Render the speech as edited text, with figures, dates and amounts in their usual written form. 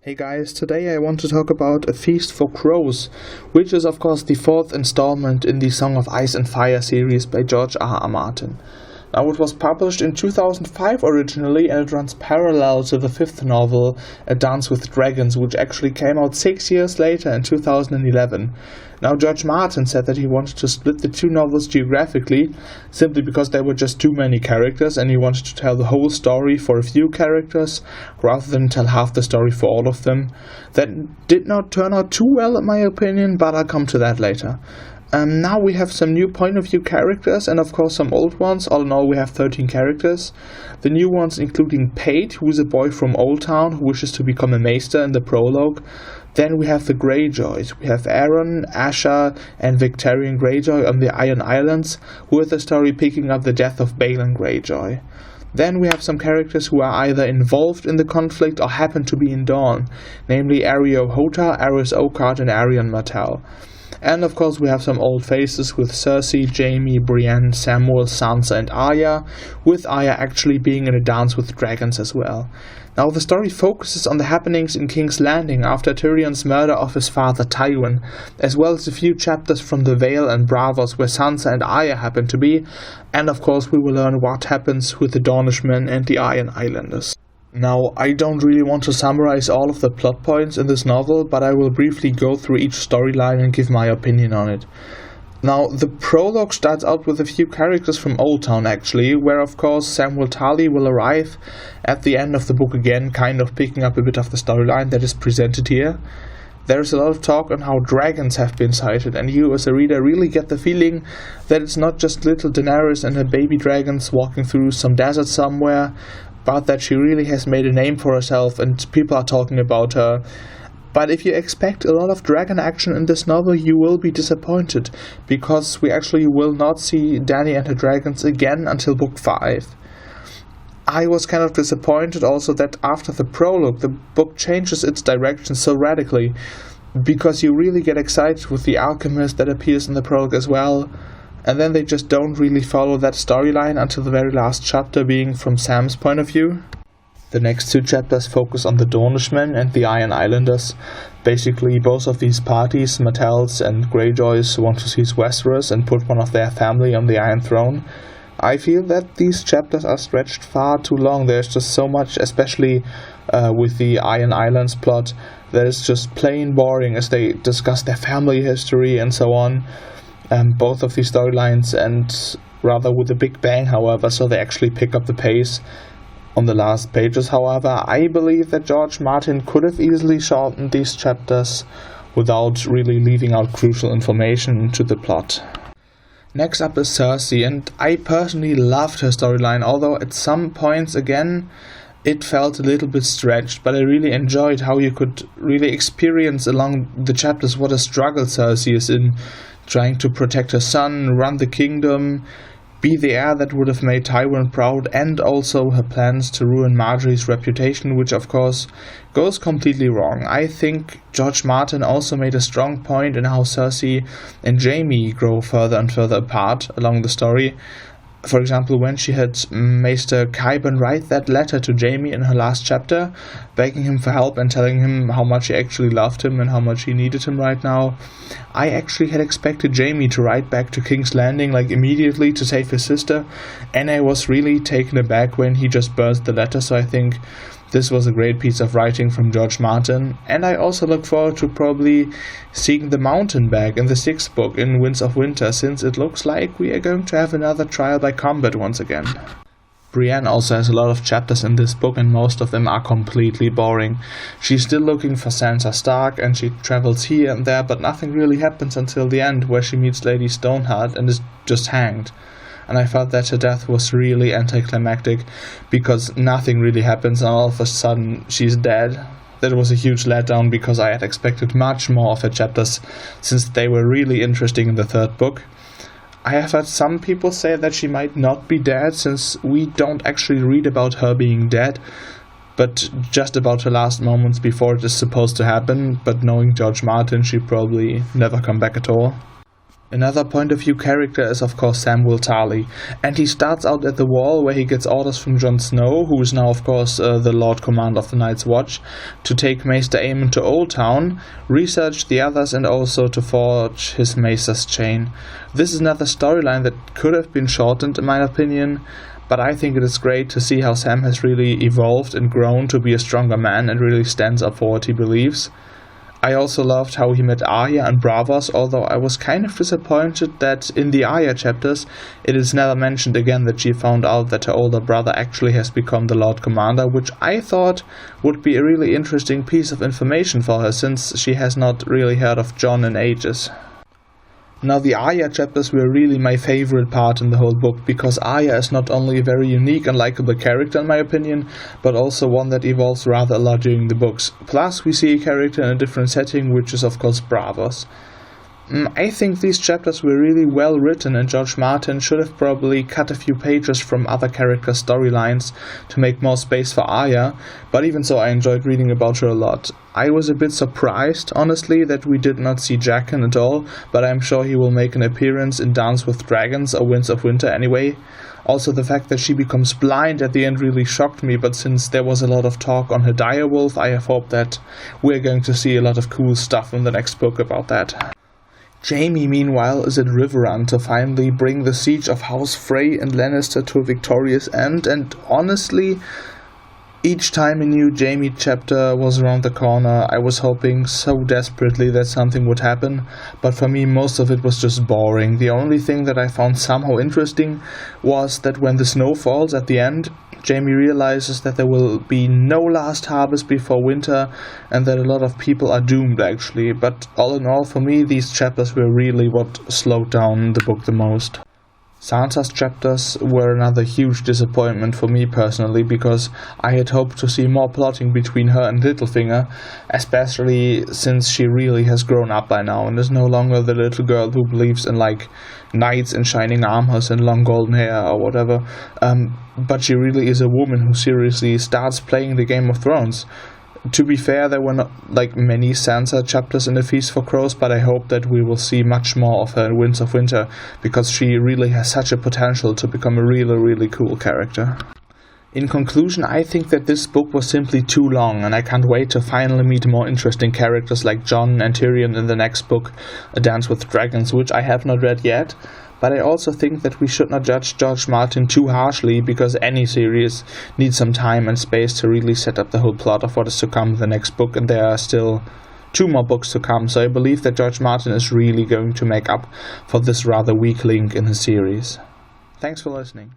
Hey guys, today I want to talk about A Feast for Crows, which is of course the fourth installment in the Song of Ice and Fire series by George R.R. Martin. Now it was published in 2005 originally, and it runs parallel to the fifth novel, A Dance with Dragons, which actually came out 6 years later in 2011. Now George Martin said that he wanted to split the two novels geographically, simply because there were just too many characters and he wanted to tell the whole story for a few characters, rather than tell half the story for all of them. That did not turn out too well in my opinion, but I'll come to that later. Now we have some new point of view characters and of course some old ones. All in all we have 13 characters. The new ones including Pate, who is a boy from Old Town who wishes to become a maester in the prologue. Then we have the Greyjoys. We have Aaron, Asha and Victarion Greyjoy on the Iron Islands, with the story picking up the death of Balon Greyjoy. Then we have some characters who are either involved in the conflict or happen to be in Dorne, namely Areo Hotah, Aerys Oakheart and Arion Martell. And of course we have some old faces with Cersei, Jaime, Brienne, Samuel, Sansa and Arya, with Arya actually being in A Dance with Dragons as well. Now the story focuses on the happenings in King's Landing after Tyrion's murder of his father Tywin, as well as a few chapters from the Vale and Braavos where Sansa and Arya happen to be, and of course we will learn what happens with the Dornishmen and the Iron Islanders. Now, I don't really want to summarize all of the plot points in this novel, but I will briefly go through each storyline and give my opinion on it. Now, the prologue starts out with a few characters from Old Town actually, where of course Samuel Tarly will arrive at the end of the book again, kind of picking up a bit of the storyline that is presented here. There's a lot of talk on how dragons have been sighted, and you as a reader really get the feeling that it's not just little Daenerys and her baby dragons walking through some desert somewhere, but that she really has made a name for herself and people are talking about her. But if you expect a lot of dragon action in this novel, you will be disappointed, because we actually will not see Dany and her dragons again until book 5. I was kind of disappointed also that after the prologue the book changes its direction so radically, because you really get excited with the alchemist that appears in the prologue as well, and then they just don't really follow that storyline until the very last chapter, being from Sam's point of view. The next two chapters focus on the Dornishmen and the Iron Islanders. Basically both of these parties, Martells and Greyjoys, want to seize Westeros and put one of their family on the Iron Throne. I feel that these chapters are stretched far too long. There's just so much, especially with the Iron Islands plot, that is just plain boring as they discuss their family history and so on. Both of these storylines end rather with a big bang, however, so they actually pick up the pace on the last pages. However, I believe that George Martin could have easily shortened these chapters without really leaving out crucial information to the plot. Next up is Cersei, and I personally loved her storyline, although at some points again it felt a little bit stretched, but I really enjoyed how you could really experience along the chapters what a struggle Cersei is in, trying to protect her son, run the kingdom, be the heir that would have made Tywin proud, and also her plans to ruin Margaery's reputation, which of course goes completely wrong. I think George Martin also made a strong point in how Cersei and Jaime grow further and further apart along the story. For example, when she had Maester Qyburn write that letter to Jaime in her last chapter, begging him for help and telling him how much she actually loved him and how much he needed him right now, I actually had expected Jaime to write back to King's Landing like immediately to save his sister, and I was really taken aback when he just burst the letter, so I think this was a great piece of writing from George Martin. And I also look forward to probably seeing the Mountain back in the 6th book in Winds of Winter, since it looks like we are going to have another trial by combat once again. Brienne also has a lot of chapters in this book, and most of them are completely boring. She's still looking for Sansa Stark and she travels here and there, but nothing really happens until the end, where she meets Lady Stoneheart and is just hanged. And I felt that her death was really anticlimactic, because nothing really happens and all of a sudden she's dead. That was a huge letdown, because I had expected much more of her chapters, since they were really interesting in the 3rd book. I have heard some people say that she might not be dead, since we don't actually read about her being dead, but just about her last moments before it is supposed to happen, but knowing George Martin, she probably never come back at all. Another point of view character is of course Samwell Tarly, and he starts out at the Wall where he gets orders from Jon Snow, who is now of course the Lord Commander of the Night's Watch, to take Maester Aemon to Oldtown, research the others and also to forge his Maester's chain. This is another storyline that could have been shortened in my opinion, but I think it is great to see how Sam has really evolved and grown to be a stronger man and really stands up for what he believes. I also loved how he met Arya and Braavos, although I was kind of disappointed that in the Arya chapters it is never mentioned again that she found out that her older brother actually has become the Lord Commander, which I thought would be a really interesting piece of information for her, since she has not really heard of Jon in ages. Now the Arya chapters were really my favorite part in the whole book, because Arya is not only a very unique and likable character in my opinion, but also one that evolves rather a lot during the books. Plus we see a character in a different setting, which is of course Braavos. I think these chapters were really well written, and George Martin should have probably cut a few pages from other character storylines to make more space for Arya, but even so I enjoyed reading about her a lot. I was a bit surprised, honestly, that we did not see Jaqen at all, but I'm sure he will make an appearance in Dance with Dragons or Winds of Winter anyway. Also the fact that she becomes blind at the end really shocked me, but since there was a lot of talk on her direwolf, I have hope that we're going to see a lot of cool stuff in the next book about that. Jaime, meanwhile, is at Riverrun to finally bring the siege of House Frey and Lannister to a victorious end, and honestly, each time a new Jaime chapter was around the corner, I was hoping so desperately that something would happen, but for me most of it was just boring. The only thing that I found somehow interesting was that when the snow falls at the end, Jaime realizes that there will be no last harvest before winter, and that a lot of people are doomed actually, but all in all for me these chapters were really what slowed down the book the most. Sansa's chapters were another huge disappointment for me personally, because I had hoped to see more plotting between her and Littlefinger, especially since she really has grown up by now and is no longer the little girl who believes in like knights in shining armors and long golden hair or whatever, but she really is a woman who seriously starts playing the Game of Thrones. To be fair, there were not like many Sansa chapters in The Feast for Crows, but I hope that we will see much more of her in Winds of Winter, because she really has such a potential to become a really cool character. In conclusion, I think that this book was simply too long, and I can't wait to finally meet more interesting characters like Jon and Tyrion in the next book, A Dance with Dragons, which I have not read yet. But I also think that we should not judge George Martin too harshly, because any series needs some time and space to really set up the whole plot of what is to come in the next book, and there are still 2 more books to come, so I believe that George Martin is really going to make up for this rather weak link in his series. Thanks for listening.